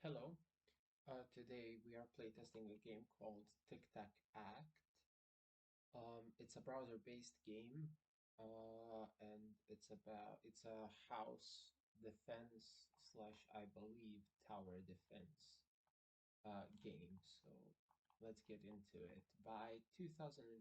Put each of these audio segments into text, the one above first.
Hello. Today we are playtesting a game called Tic Tac Act. It's a browser-based game, and it's a house defense slash, I believe, tower defense game. So let's get into it. By 2050,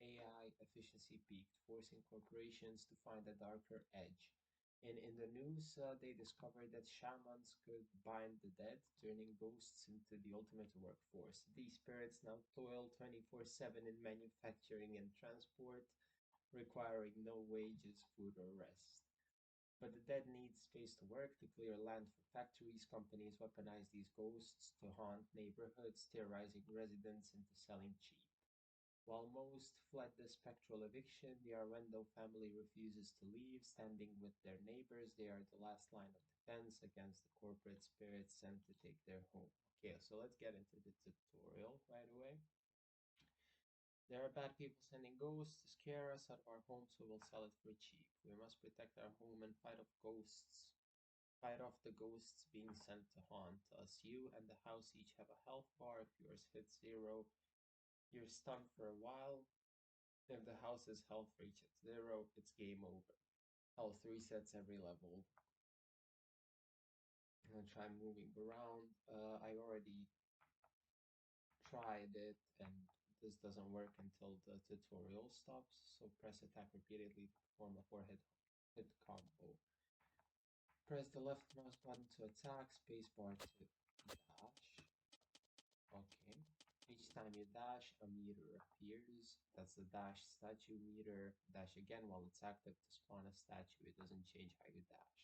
AI efficiency peaked, forcing corporations to find a darker edge. And in the news, they discovered that shamans could bind the dead, turning ghosts into the ultimate workforce. These spirits now toil 24/7 in manufacturing and transport, requiring no wages, food, or rest. But the dead need space to work, to clear land for factories. Companies weaponize these ghosts to haunt neighborhoods, terrorizing residents into selling cheap. While most fled the spectral eviction, the Arwendo family refuses to leave. Standing with their neighbors, they are the last line of defense against the corporate spirits sent to take their home. Okay, so let's get into the tutorial right away. There are bad people sending ghosts to scare us out of our homes, so we'll sell it for cheap. We must protect our home and fight off ghosts. Fight off the ghosts being sent to haunt us. You and the house each have a health bar. If yours hits zero, you're stunned for a while. If the house's health reaches zero, it's game over. Health resets every level. I'm gonna try moving around. I already tried it, and this doesn't work until the tutorial stops. So press attack repeatedly to perform a four hit combo. Press the left mouse button to attack, spacebar to dash. Okay. Each time you dash, a meter appears. That's the dash statue meter. Dash again while it's active to spawn a statue. It doesn't change how you dash.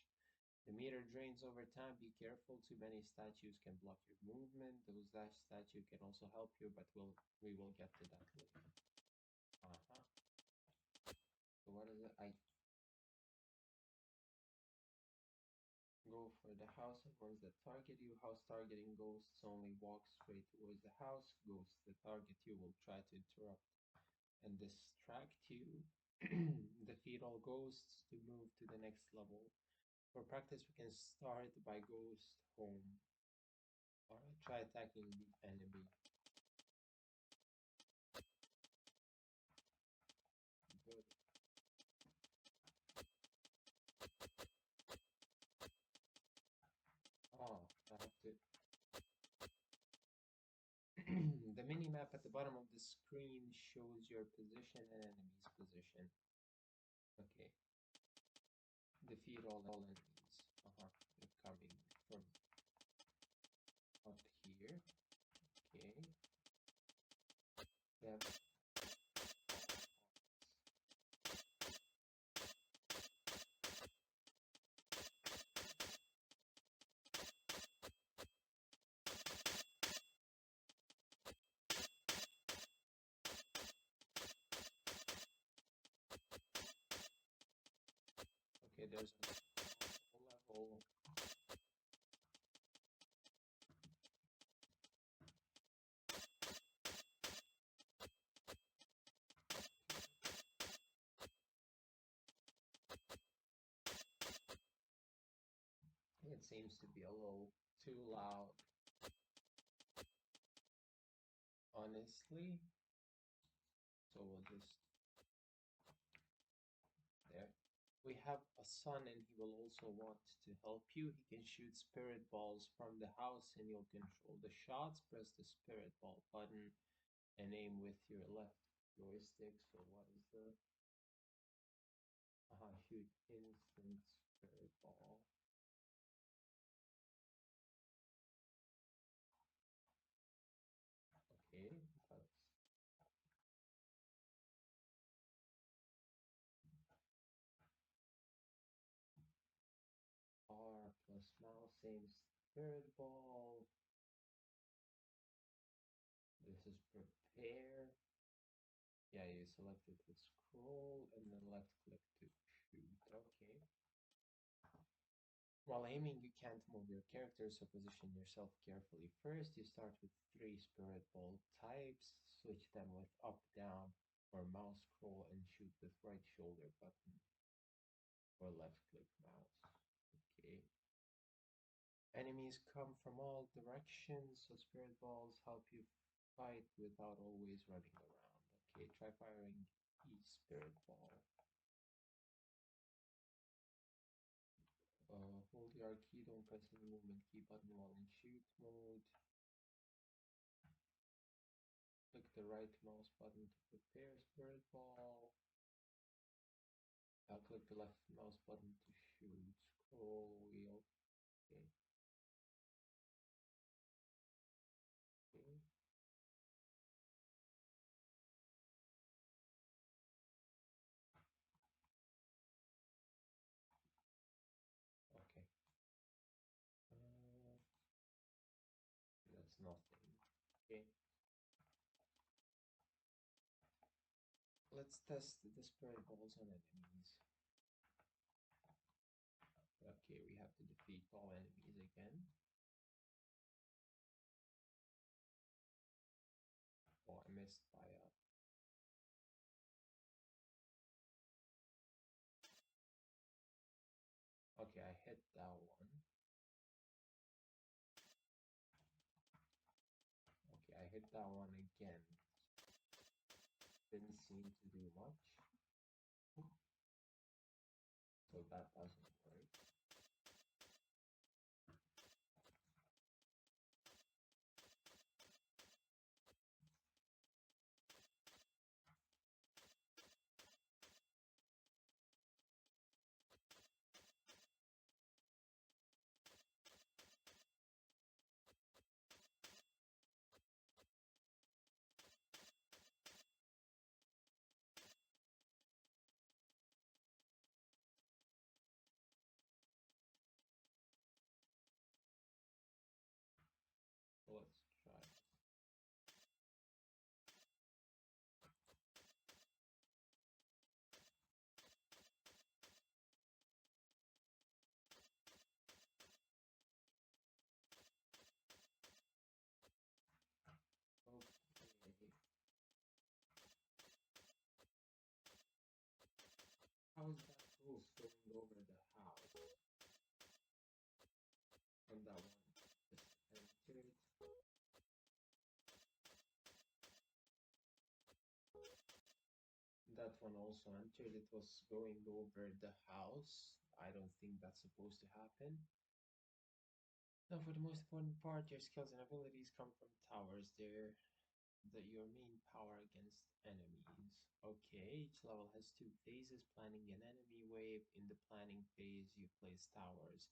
The meter drains over time. Be careful. Too many statues can block your movement. Those dash statue can also help you, but we will get to that later. So what is it? I go for the house and ones that target you. House targeting ghosts only walk straight towards the house. Ghosts that target you will try to interrupt and distract you. Defeat all ghosts to move to the next level. For practice, we can start by ghost home. Alright, try attacking the enemy. Good. Oh, I have to. The mini map at the bottom of the screen shows your position and enemy's position. Okay. Defeat all enemies. They're coming from up here. Okay. They have okay, there's a level. It seems to be a little too loud, honestly. So we'll just there. We have a son and he will also want to help you. He can shoot spirit balls from the house and you'll control the shots. Press the spirit ball button and aim with your left joystick. So what is the shoot instant spirit ball. Okay, that's R plus mouse, same spirit ball. This is prepare. Yeah, you selected the scroll and then left click to shoot. Okay. While aiming, you can't move your character, so position yourself carefully. First, you start with 3 spirit ball types. Switch them with up, down, or mouse scroll and shoot with right shoulder button or left click mouse. Okay. Enemies come from all directions, so spirit balls help you fight without always running around. Okay, try firing E spirit ball. Hold the R key, don't press the movement key button while in shoot mode. Click the right mouse button to prepare spirit ball. I'll click the left mouse button to shoot. Scroll wheel. Okay. Okay. Okay. Uh, that's nothing. Okay. Let's test the spirit balls on enemies. Okay, we have to defeat all enemies again. Oh, I missed by a... Okay, I hit that one. Okay, I hit that one again. Didn't seem to do much. So that doesn't work. So let's try. Okay. How is that ghost going over the house? And that one just entered. That one also entered. It was going over the house. I don't think that's supposed to happen. Now, for the most important part, your skills and abilities come from towers. They're your main power against enemies. Okay, each level has two phases: planning an enemy wave. In the planning phase, you place towers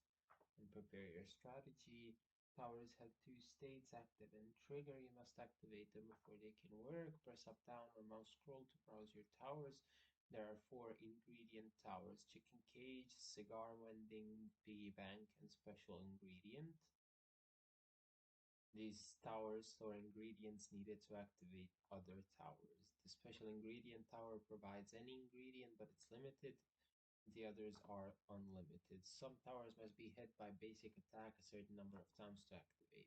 and prepare your strategy. Towers have two states: active and trigger. You must activate them before they can work. Press up, down, or mouse scroll to browse your towers. There are four ingredient towers: chicken cage, cigar vending, piggy bank, and special ingredient. These towers store ingredients needed to activate other towers. The special ingredient tower provides any ingredient, but it's limited. The others are unlimited. Some towers must be hit by basic attack a certain number of times to activate.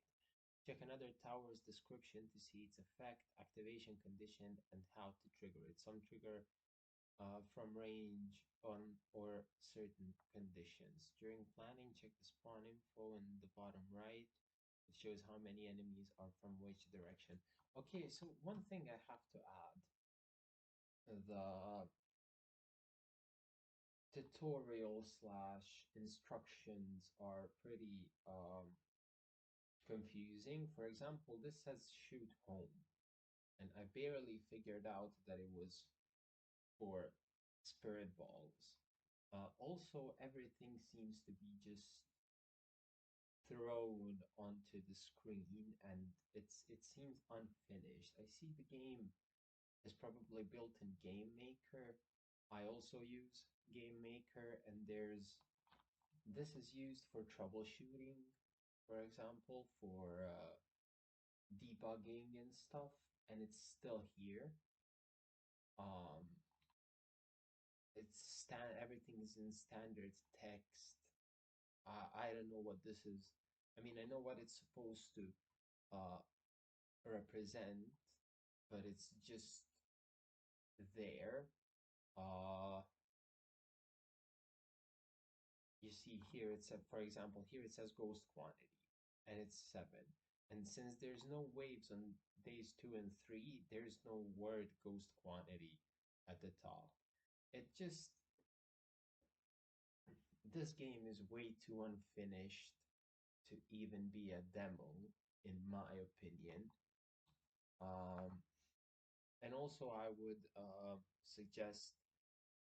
Check another tower's description to see its effect, activation condition, and how to trigger it. Some trigger from range on or certain conditions. During planning, check the spawn info in the bottom right. It shows how many enemies are from which direction. Okay, so one thing I have to add. The tutorial slash instructions are pretty confusing. For example, this says shoot home, and I barely figured out that it was for spirit balls. Also, everything seems to be just thrown onto the screen, and it seems unfinished. I see the game is probably built in Game Maker. I also use Game Maker, and this is used for troubleshooting, for example, for debugging and stuff, and it's still here. Um, everything is in standard text. I don't know what this is. I mean, I know what it's supposed to uh, represent, but it's just there. Uh, you see here it said, for example, here it says ghost quantity, and it's 7. And since there's no waves on days 2 and 3, there's no word ghost quantity at the top. It just, this game is way too unfinished to even be a demo, in my opinion. Um, and also, I would suggest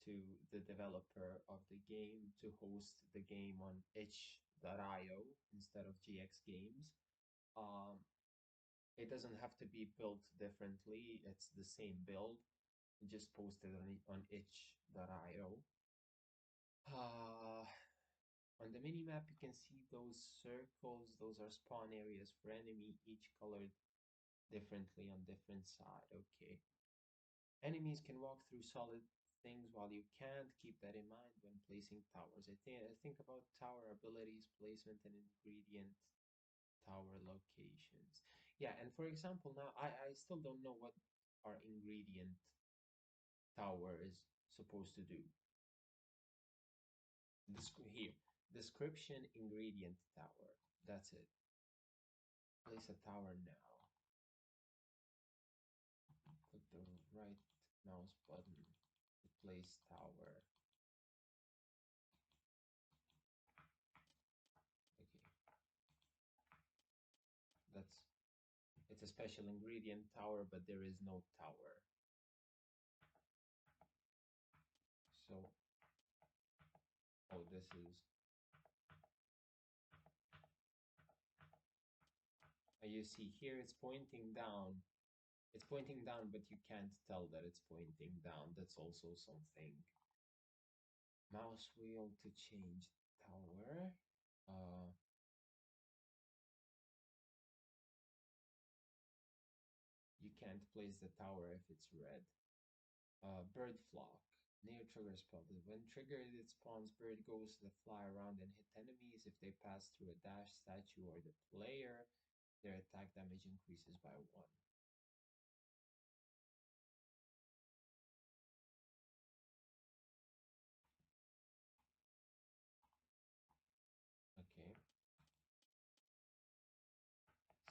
to the developer of the game to host the game on itch.io instead of GX Games. Um, it doesn't have to be built differently, it's the same build. You just post it on itch.io. Uh, on the minimap, you can see those circles. Those are spawn areas for enemy, each colored differently on different side. Okay. Enemies can walk through solid things while you can't. Keep that in mind when placing towers. I think about tower abilities, placement, and ingredient tower locations. Yeah, and for example, now I still don't know what our ingredient tower is supposed to do. Here, description ingredient tower. That's it. Place a tower now. Click the right mouse button to place tower. Okay, that's it's a special ingredient tower, but there is no tower. So, oh, this is, you see here it's pointing down. It's pointing down, but you can't tell that it's pointing down. That's also something. Mouse wheel to change tower. Uh, you can't place the tower if it's red. Bird flock. Near trigger spell. When triggered, it spawns bird ghosts that fly around and hit enemies. If they pass through a dash statue or the player, their attack damage increases by 1. Okay.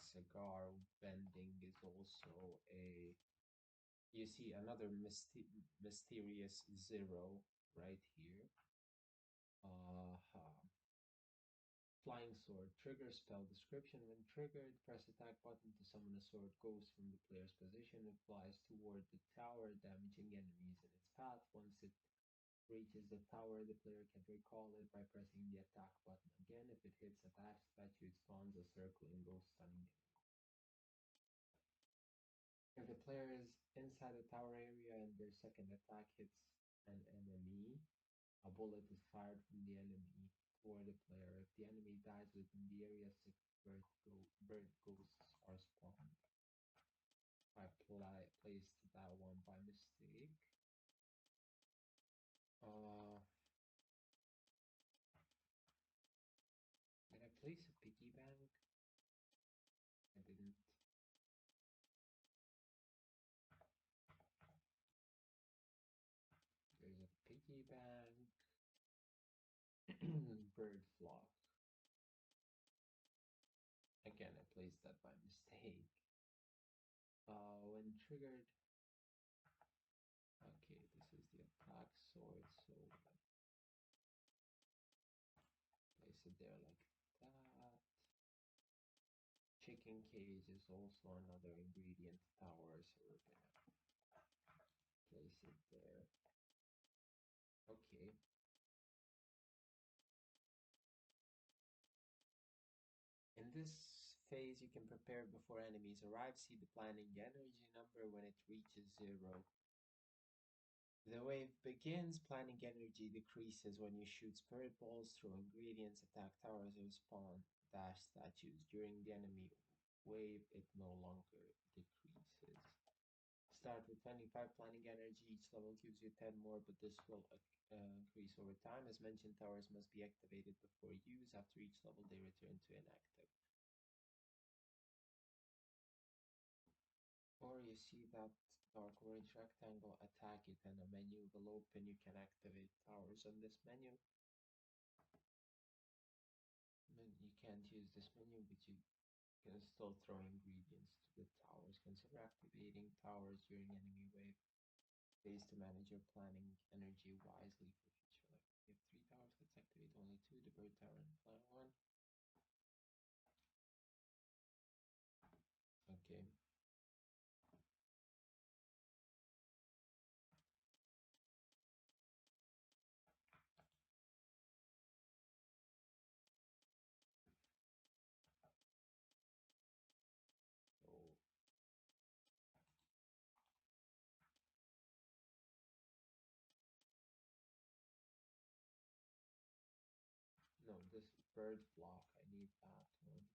Cigar vending is also a. You see another mysterious 0 right here. Flying sword. Trigger spell description. When triggered, press attack button to summon a sword ghost from the player's position. It flies toward the tower, damaging enemies in its path. Once it reaches the tower, the player can recall it by pressing the attack button again. If it hits a dash statue, it spawns a circle and goes stunning it. If the player is inside the tower area and their second attack hits an enemy, a bullet is fired from the enemy toward the player. If the enemy dies within the area, 6 bird ghosts are spawned. I placed that one by mistake. Uh, did I place a piggy bank? I didn't. There's a piggy bank. Bird flock. Again, I placed that by mistake. When triggered. Okay, this is the attack sword, so place it there like that. Chicken cage is also another ingredient tower, so we're gonna place it there. Okay. In this phase, you can prepare before enemies arrive. See the planning energy number when it reaches 0. The wave begins. Planning energy decreases when you shoot spirit balls, throw ingredients, attack towers, or spawn dash statues. During the enemy wave, it no longer decreases. Start with 25 planning energy. Each level gives you 10 more, but this will increase over time. As mentioned, towers must be activated before use. After each level, they return to inactive. Or you see that dark orange rectangle, attack it, and a menu will open. You can activate towers on this menu. this menu, but you can still throw ingredients to the towers. Consider activating towers during enemy wave phase to manage your planning energy wisely for future. Like you have three towers, let's activate only two, the bird tower and plan one. Okay. So no, this bird block, I need that one.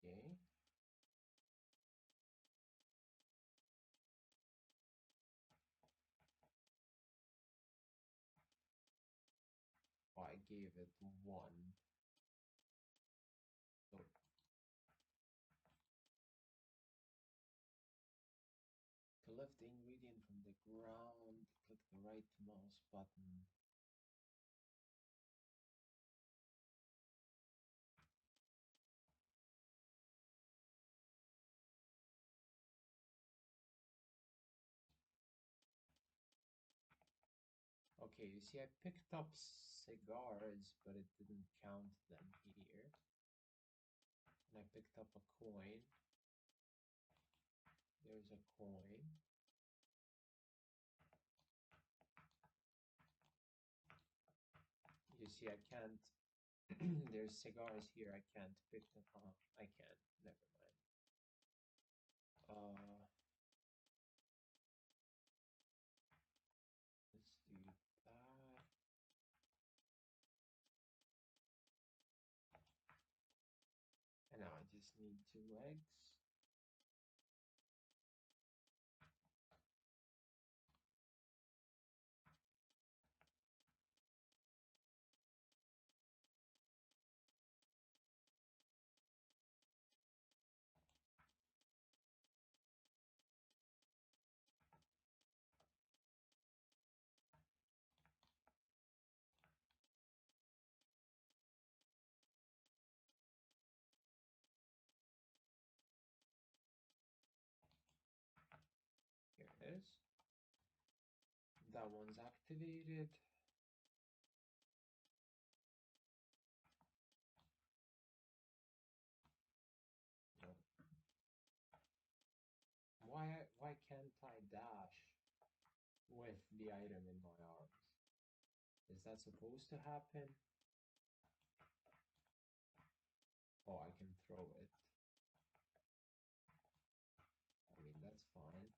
Okay. Oh, I gave it one. So to lift the ingredient from the ground, click the right mouse button. Okay, you see I picked up cigars, but it didn't count them here. And I picked up a coin. There's a coin. You see I can't, there's cigars here, I can't pick them up. I can't, never mind. Let's do that. And now I just need 2 eggs. Here it is. That one's activated. No. Why can't I dash with the item in my arms? Is that supposed to happen? Oh, I can throw it. I mean, that's fine.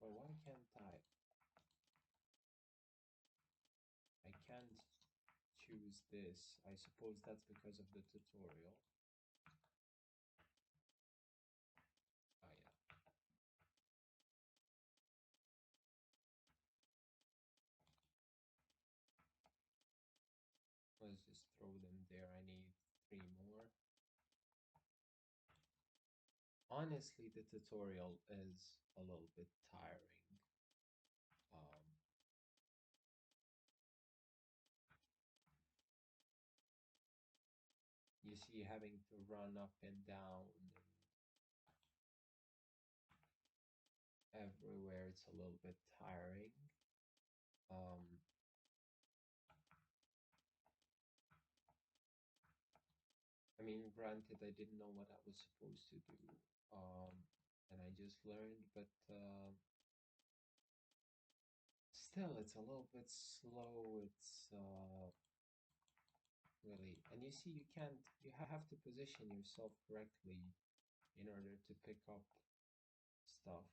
But why can't I? I can't choose this. I suppose that's because of the tutorial. Ah, yeah. Let's just throw them there. I need 3 more. Honestly, the tutorial is a little bit tiring. Um, you see, having to run up and down and everywhere, it's a little bit tiring. Um, I mean, granted, I didn't know what I was supposed to do, and I just learned, but still, it's a little bit slow. It's really, and you see, you have to position yourself correctly in order to pick up stuff.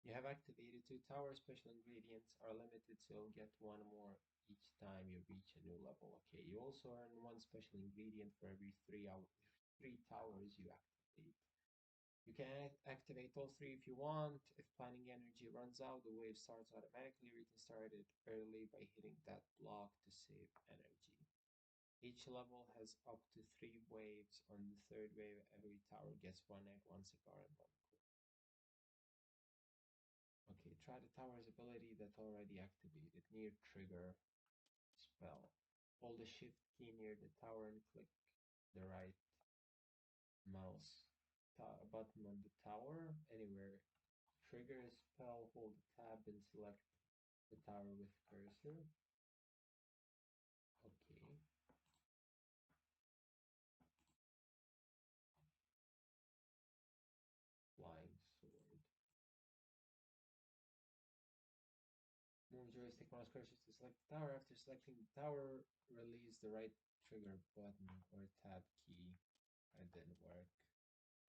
You have activated 2 towers. Special ingredients are limited, so you'll get 1 more each time you reach a new level. Okay, you also earn 1 special ingredient for every 3 towers you activate. You can activate all 3 if you want. If planning energy runs out, the wave starts automatically. You can start it early by hitting that block to save energy. Each level has up to 3 waves. On the third wave, every tower gets 1 egg, 1 cigar, and 1 coin. Okay, try the tower's ability that's already activated. Near trigger spell. Hold the shift key near the tower and click the right mouse button on the tower. Anywhere trigger a spell, hold the tab and select the tower with cursor. Okay. Flying sword. Move joystick mouse cursor to select the tower. After selecting the tower, release the right trigger button or tab key. It didn't work.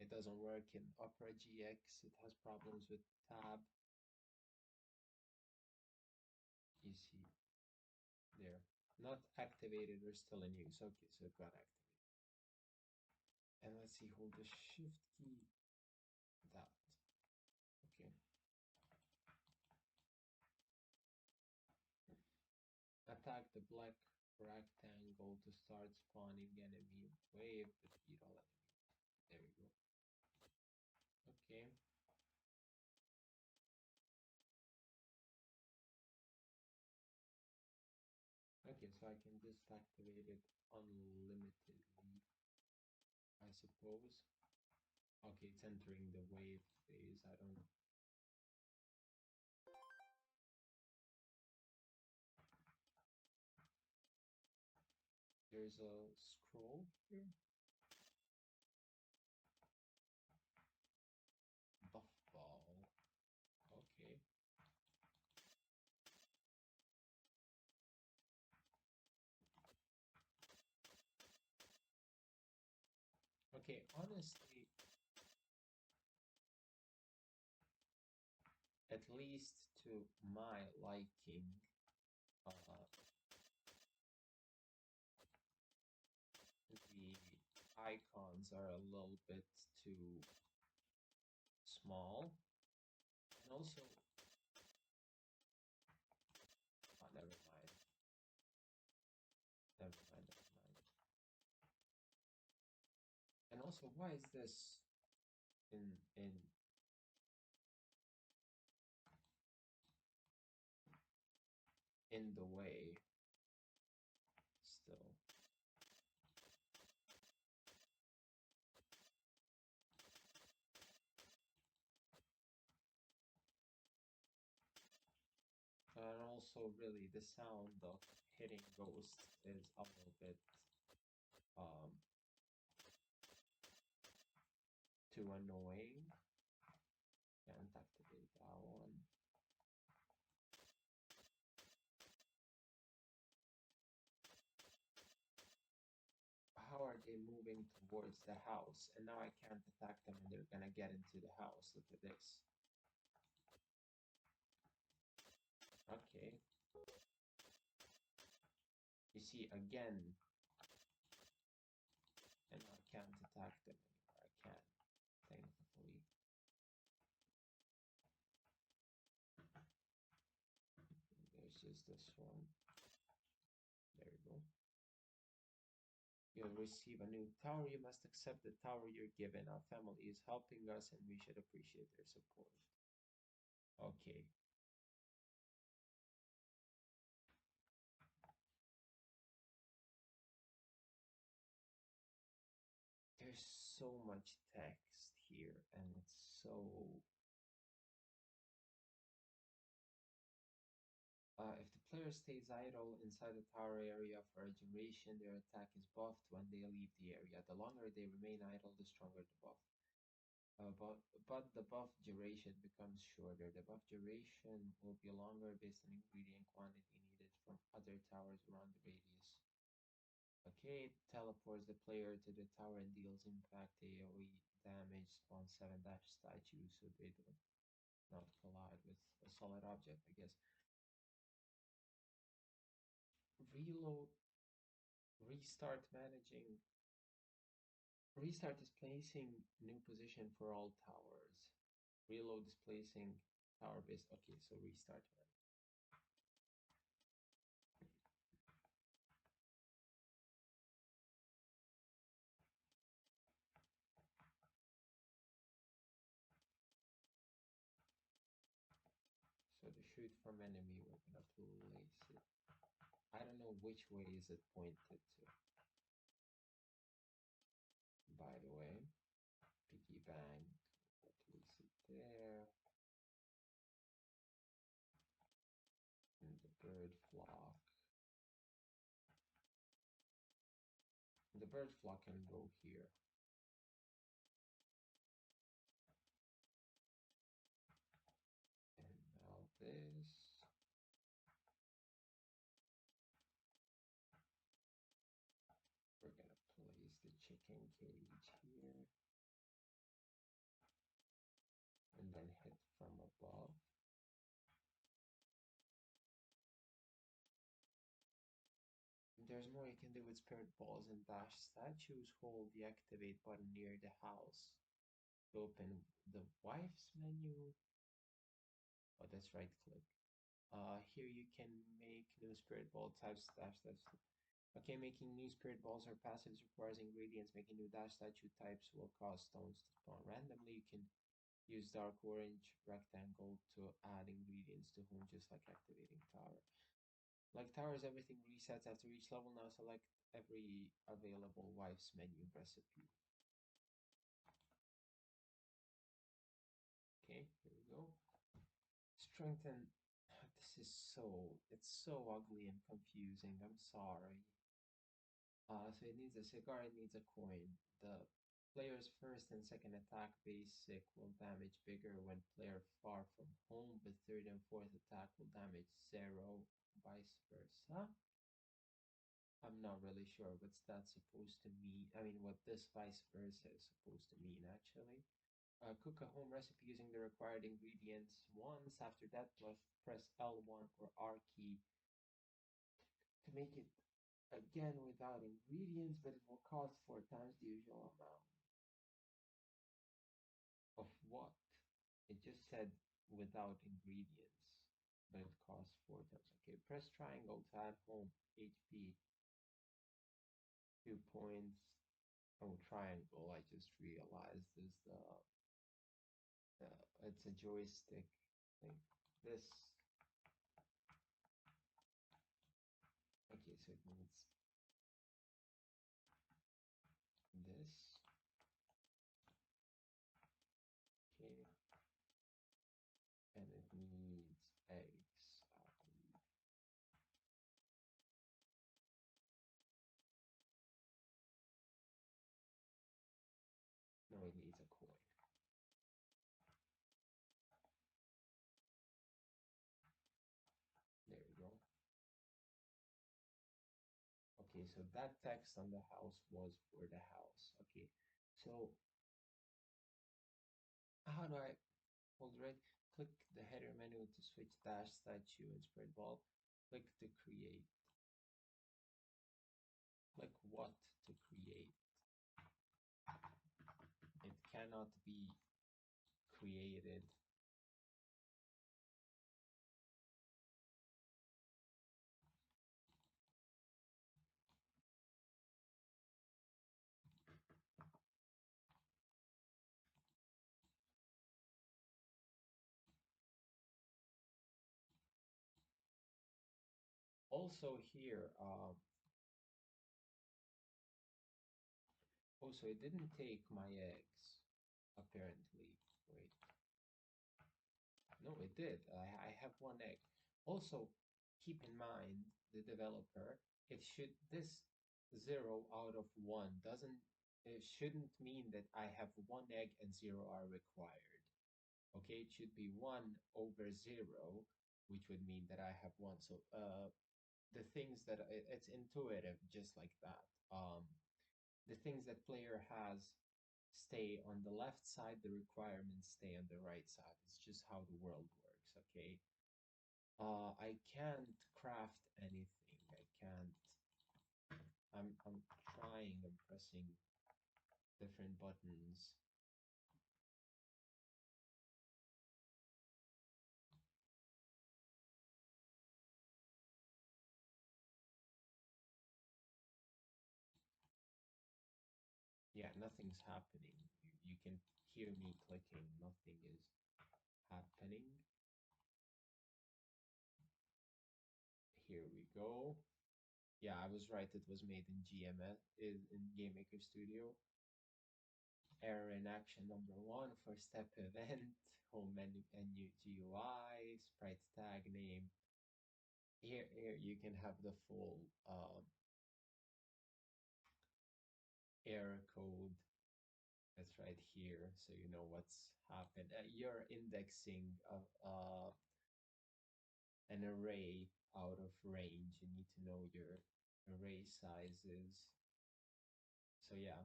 It doesn't work in Opera GX. It has problems with tab. You see there. Not activated or still in use. Okay, so it got activated. And let's see, hold the shift key. That. Okay. Attack the black rectangle to start spawning enemy wave. Defeat all enemies. There we go. Okay. Okay, so I can just activate it unlimitedly, I suppose. Okay, it's entering the wave phase. I don't. There's a scroll here. Buff ball. Okay. Okay, honestly, at least to my liking, uh, the icons are a little bit too small. And also, oh, never mind. Never mind, never mind. And also, why is this in in the way still? And also, really, the sound of hitting ghosts is a little bit um too annoying. Can't activate that one. How are they moving towards the house? And now I can't attack them and they're gonna get into the house. Look at this. Okay. You see, again, and I can't attack them anymore. I can't, thankfully. There's just this one. There we go. You'll receive a new tower. You must accept the tower you're given. Our family is helping us and we should appreciate their support. Okay. There's so much text here and it's so if the player stays idle inside the tower area for a duration, their attack is buffed when they leave the area. The longer they remain idle, the stronger the buff. But the buff duration becomes shorter. The buff duration will be longer based on ingredient quantity needed from other towers around the radius. Okay, it teleports the player to the tower and deals impact AoE damage, spawn 7 dash statue so they do not collide with a solid object, I guess. Reload, restart managing. Restart is placing new position for all towers. Reload is placing tower base. Okay, so restart. food from enemy. We're gonna place it. I don't know which way is it pointed to. By the way, piggy bank. Place it there. And the bird flock. The bird flock can go here. And now this. We're gonna place the chicken cage here. And then hit from above. There's more you can do with spirit balls and dash statues. Hold the activate button near the house to open the wife's menu. Oh, that's right click. Here you can make new spirit ball types. Dash that's okay. Making new spirit balls or passives requires ingredients. Making new dash statue types will cause stones to spawn randomly. You can use dark orange rectangle to add ingredients to home, just like activating tower. Like towers, everything resets after each level. Now select every available wife's menu recipe. Okay, here we go. Strengthen. This is it's so ugly and confusing. I'm sorry. So it needs a cigar, it needs a coin. The player's first and second attack basic will damage bigger when player far from home, but third and fourth attack will damage zero, vice versa. I'm not really sure what's that supposed to mean. I mean, what this vice versa is supposed to mean, actually. Cook a home recipe using the required ingredients once. After that, press L1 or R key to make it again without ingredients, but it will cost 4 times the usual amount. Of what? It just said without ingredients, but it costs 4 times. Okay, press triangle to add home HP. 2 points. Oh, triangle. I just realized is it's a joystick thing. This. Okay, so it needs this. Okay, and it needs eggs, I believe. No, it needs a coin. There we go. Okay, so that text on the house was for the house. Okay, so how do I hold right? Click the header menu to switch dash statue and spread ball. Click to create. Click what to create. It cannot be created. Also here, also it didn't take my eggs, apparently. Wait, no, it did. I have 1 egg. Also, keep in mind the developer. It should this 0 out of 1 doesn't. It shouldn't mean that I have 1 egg and 0 are required. Okay, it should be 1/0, which would mean that I have 1. So the things that it's intuitive, just like that. The things that player has stay on the left side, the requirements stay on the right side. It's just how the world works, okay? I can't craft anything. I can't. I'm trying. I'm pressing different buttons. Yeah, nothing's happening. You can hear me clicking. Nothing is happening. Here we go. Yeah, I was right. It was made in GMS in Game Maker Studio. Error in action number one, first step event, home menu GUI, sprite tag name. Here you can have the full error code that's right here, so you know what's happened. You're indexing an array out of range. You need to know your array sizes. So yeah.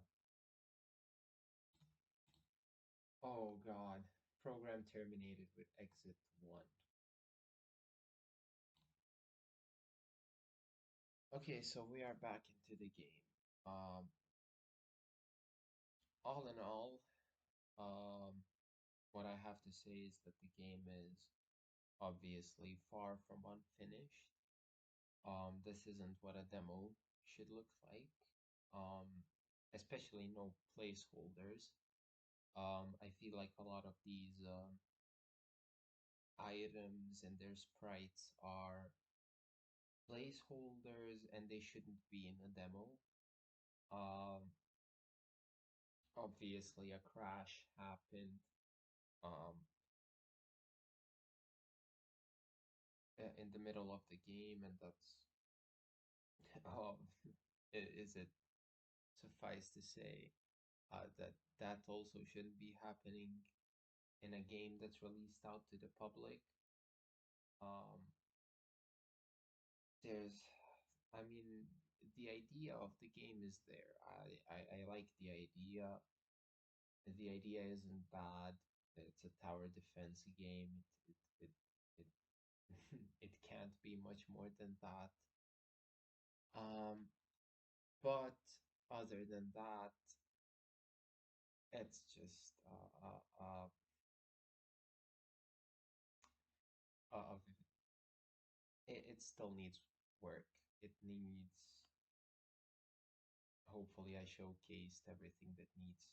Oh God. Program terminated with exit one. Okay, so we are back into the game. Um, all in all, um, what I have to say is that the game is obviously far from unfinished. This isn't what a demo should look like. Um, especially no placeholders. I feel like a lot of these items and their sprites are placeholders and they shouldn't be in a demo. Um, Obviously, a crash happened um, in the middle of the game, and that's um, is it suffice to say that that also shouldn't be happening in a game that's released out to the public. Um, there's, I mean, the idea of the game is there. I like the idea. The idea isn't bad. It's a tower defense game. It it can't be much more than that. Um, but other than that, it's just uh, it still needs work. It needs, hopefully, I showcased everything that needs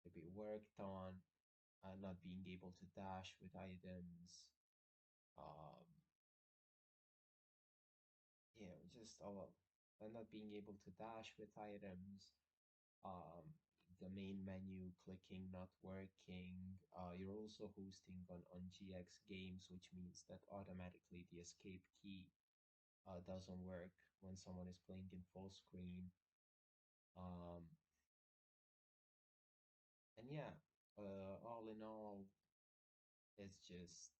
to be worked on. Not being able to dash with items. Um, just not being able to dash with items. Um, the main menu clicking not working. You're also hosting on GX Games, which means that automatically the escape key doesn't work when someone is playing in full screen. Um, and yeah, all in all, it's just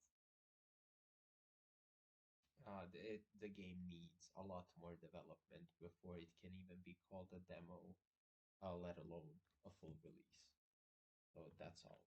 the game needs a lot more development before it can even be called a demo, let alone a full release. So that's all.